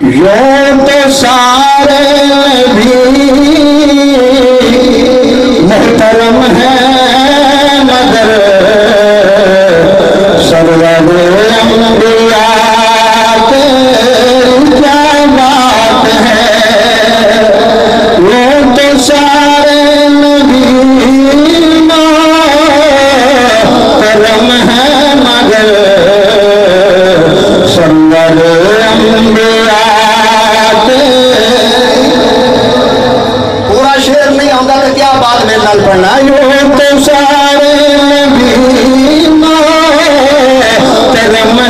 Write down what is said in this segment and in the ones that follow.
यूं तो सारे भी मुहतरम है मगर सरवर अंबिया क्या बात है। यूं तो सारे नबी मुहतरम है मगर सरवर अंबिया पूरा शेर नहीं आता तो क्या बाद में नाल पढ़ना। यूं तो सारे नबी मुहतरम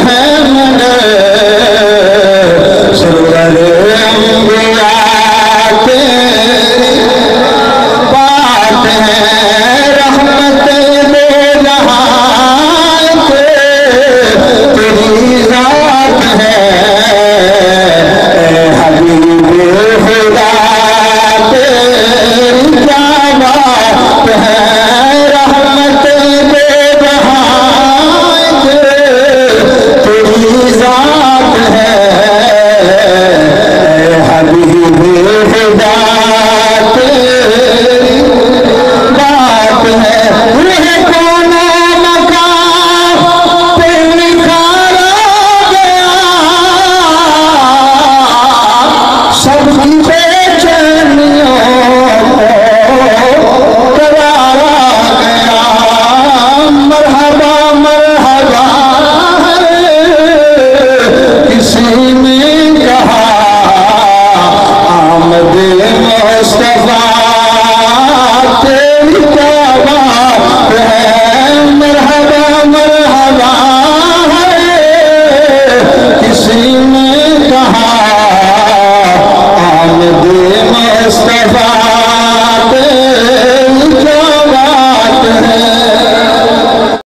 है मगर सरवर अंबिया के बात है। रहमत दो जहां के तेरी जात है हबीब खुदा तेरी क्या बात है। रहमत दो जहां के तेरी जात है हबीब खुदा तेरी बात है। रूह कोना मकान पे निखारा गया सबकी बेचैनियों को करारा गया। मरहबा मरहबा किसी ने कहा आमद मुस्तफा